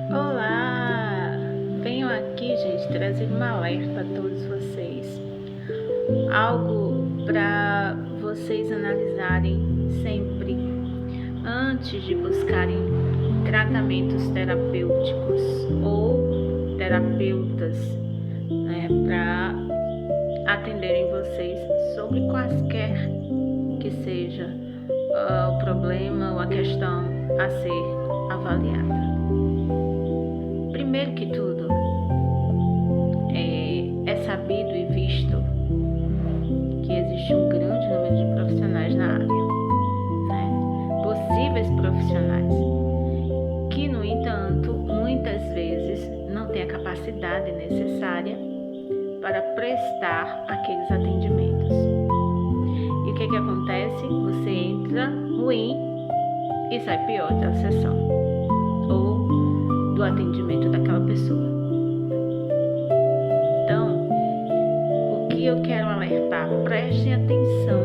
Olá! Venho aqui, gente, trazer um alerta a todos vocês. Algo para vocês analisarem sempre antes de buscarem tratamentos terapêuticos ou terapeutas, para atenderem vocês sobre quaisquer que seja o problema ou a questão a ser avaliada. Primeiro que tudo, é sabido e visto que existe um grande número de profissionais na área, possíveis profissionais, que, no entanto, muitas vezes não têm a capacidade necessária para prestar aqueles atendimentos. E o que acontece? Você entra ruim e sai pior da sessão ou do atendimento daquela pessoa. Então, o que eu quero alertar? Prestem atenção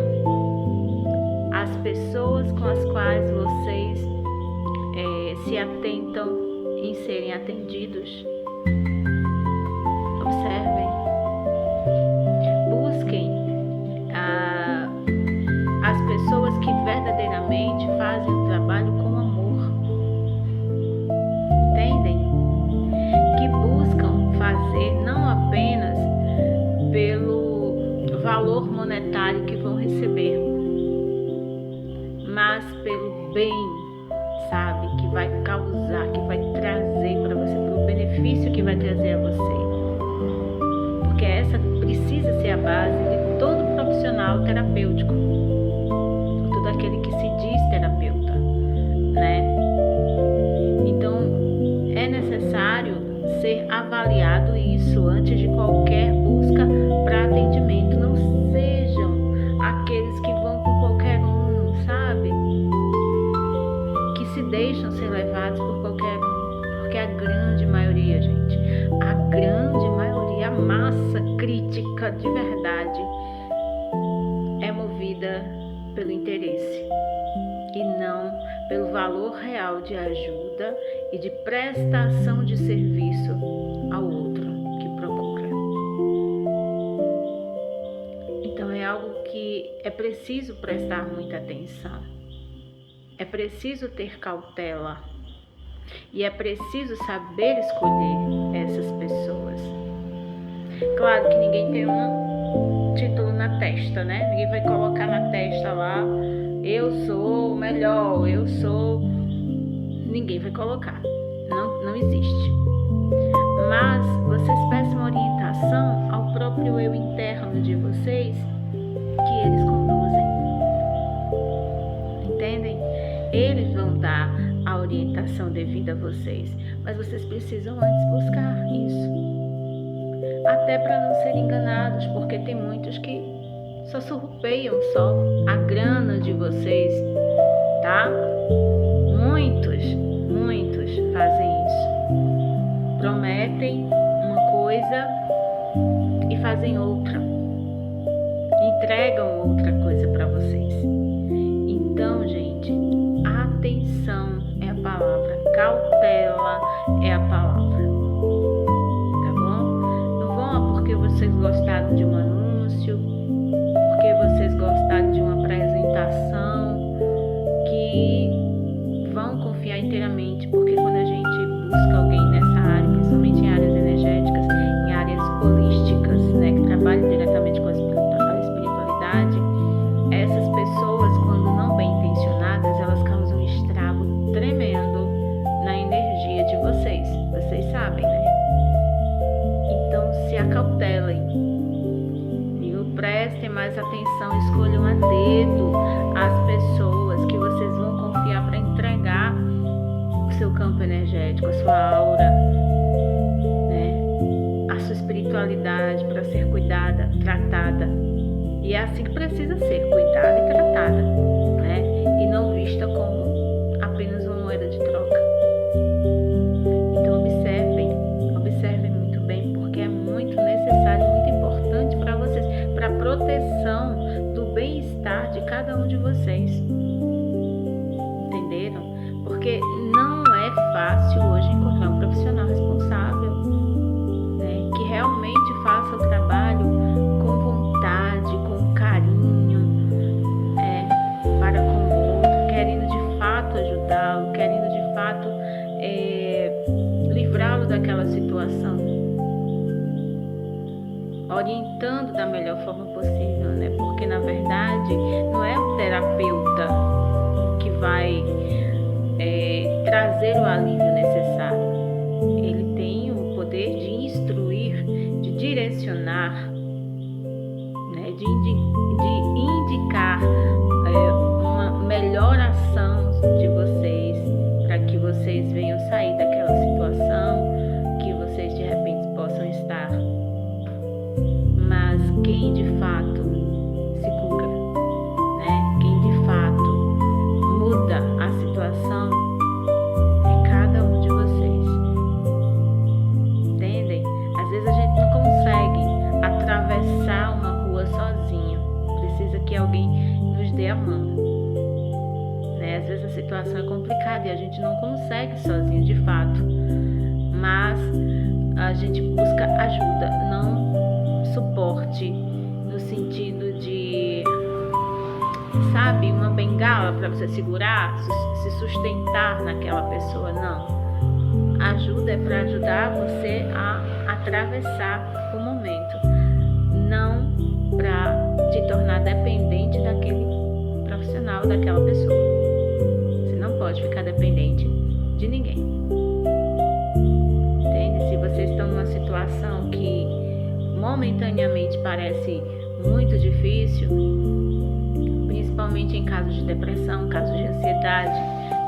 às pessoas com as quais vocês se atentam em serem atendidos. Observem, busquem as pessoas que verdadeiramente fazem o trabalho com amor. Entendem? Que buscam fazer não apenas pelo valor monetário que vão receber, mas pelo bem, sabe? Que vai causar, que vai trazer para você, pelo benefício que vai trazer a você. Porque essa precisa ser a base de todo profissional terapêutico, todo aquele que se diz terapeuta, Então, é necessário ser avaliado isso antes de qualquer busca para atendimento. Não sejam aqueles que vão com qualquer um, sabe? Que se deixam ser levados por qualquer um. Porque a grande maioria, gente, a grande maioria, a massa crítica de verdade é movida pelo interesse e não pelo valor real de ajuda e de prestação de serviço ao outro que procura. Então é algo que é preciso prestar muita atenção, é preciso ter cautela e é preciso saber escolher essas pessoas. Claro que ninguém tem um título na testa, Ninguém vai colocar na testa lá, eu sou o melhor, eu sou... Ninguém vai colocar, não existe. Mas vocês peçam orientação ao próprio eu interno de vocês, que eles conduzem. Entendem? Eles vão dar a orientação devida a vocês, mas vocês precisam antes buscar isso. Até para não serem enganados, porque tem muitos que só surrupeiam só a grana de vocês, tá? Muitos fazem isso. Prometem uma coisa e fazem outra. Entregam outra coisa para vocês. Então, gente, atenção é a palavra, cautela é a palavra. Tá bom? Não vão porque vocês gostaram de um anúncio, porque vocês gostaram de uma apresentação, que vão confiar inteiramente, porque quando a gente busca alguém nessa área, principalmente em áreas energéticas, em áreas holísticas, que trabalham diretamente com a espiritualidade, essas pessoas, quando não bem intencionadas, elas causam um estrago tremendo na energia de vocês. Vocês sabem, Então, se acautelem. Prestem mais atenção, escolham a dedo as pessoas que vocês vão confiar para entregar o seu campo energético, a sua aura, a sua espiritualidade para ser cuidada, tratada. E é assim que precisa ser, cuidada e tratada, e não vista como apenas uma moeda de troca. Então observem muito bem, porque é muito necessário, muito importante para vocês, para a proteção do bem-estar de cada um de vocês. Entenderam? Porque não é fácil hoje encontrar um profissional situação, orientando da melhor forma possível, né? Porque na verdade não é o terapeuta que vai trazer o alívio necessário. Ele tem o poder de instruir, de direcionar, né? de indicar uma melhor ação de vocês, para que vocês venham sair daquela situação que vocês de repente possam estar. Mas quem de fato se cura, né? Quem de fato muda a situação é cada um de vocês. Entendem? Às vezes a gente não consegue atravessar uma rua sozinho. Precisa que alguém nos dê a mão. Né? Às vezes a situação é complicada e a gente não consegue sozinho de fato. Mas a gente busca ajuda, não suporte no sentido de, sabe, uma bengala para você segurar, se sustentar naquela pessoa. Não. Ajuda é para ajudar você a atravessar o momento, não para te tornar dependente daquele profissional, daquela pessoa. Você não pode ficar dependente de ninguém. Entende? Se vocês estão numa situação que momentaneamente parece muito difícil, principalmente em casos de depressão, casos de ansiedade,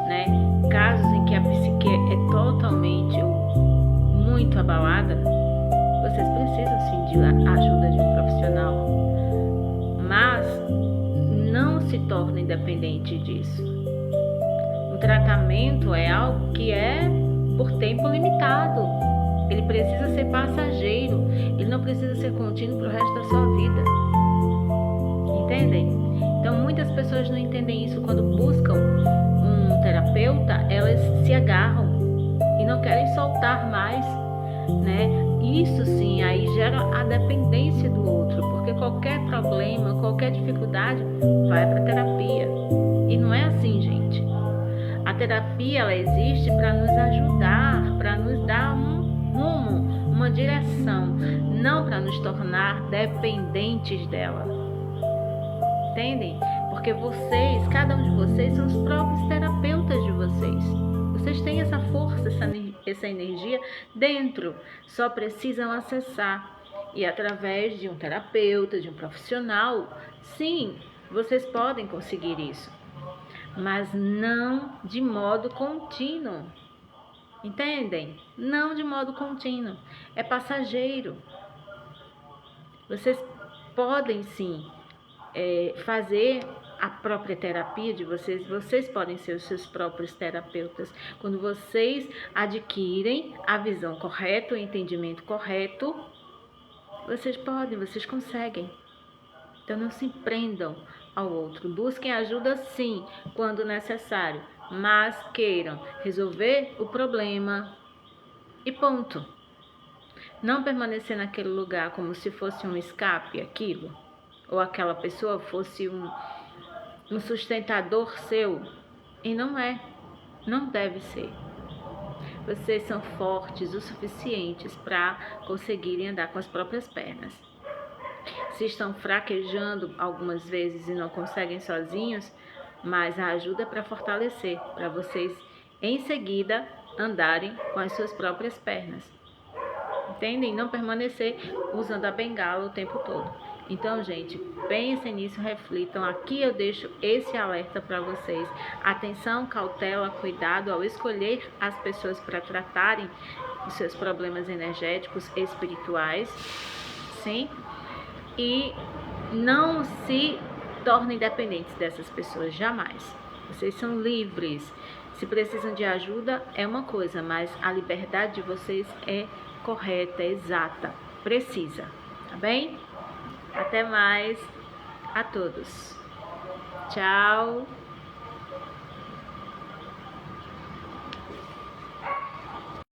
né? Casos em que a psique é totalmente muito abalada, vocês precisam sim de ajuda de um profissional, mas não se tornem dependente disso. Um tratamento é algo que é por tempo limitado. Ele precisa ser passageiro, ele não precisa ser contínuo para o resto da sua vida. Entendem? Então muitas pessoas não entendem isso. Quando buscam um terapeuta, elas se agarram e não querem soltar mais, né? Isso sim, aí gera a dependência do outro, porque qualquer problema, qualquer dificuldade vai para a terapia. E não é assim, gente. A terapia, ela existe para nos ajudar, para nos dar um rumo, uma direção, não para nos tornar dependentes dela. Entendem? Porque vocês, cada um de vocês, são os próprios terapeutas de vocês. Vocês têm essa força, essa energia dentro, só precisam acessar. E através de um terapeuta, de um profissional, sim, vocês podem conseguir isso, mas não de modo contínuo. Entendem? Não de modo contínuo. É passageiro. Vocês podem sim fazer a própria terapia de vocês. Vocês podem ser os seus próprios terapeutas. Quando vocês adquirem a visão correta, o entendimento correto, vocês podem, vocês conseguem. Então não se prendam ao outro. Busquem ajuda sim, quando necessário, mas queiram resolver o problema e ponto. Não permanecer naquele lugar como se fosse um escape, aquilo, ou aquela pessoa fosse um sustentador seu, e não é, não deve ser. Vocês são fortes o suficientes para conseguirem andar com as próprias pernas. Se estão fraquejando algumas vezes e não conseguem sozinhos, mas a ajuda é para fortalecer, para vocês em seguida andarem com as suas próprias pernas. Entendem? Não permanecer usando a bengala o tempo todo. Então, gente, pensem nisso, reflitam. Aqui eu deixo esse alerta para vocês. Atenção, cautela, cuidado ao escolher as pessoas para tratarem os seus problemas energéticos, espirituais, sim? E não se tornem dependentes dessas pessoas, jamais. Vocês são livres. Se precisam de ajuda, é uma coisa, mas a liberdade de vocês é correta, exata, precisa, tá bem? Até mais a todos. Tchau.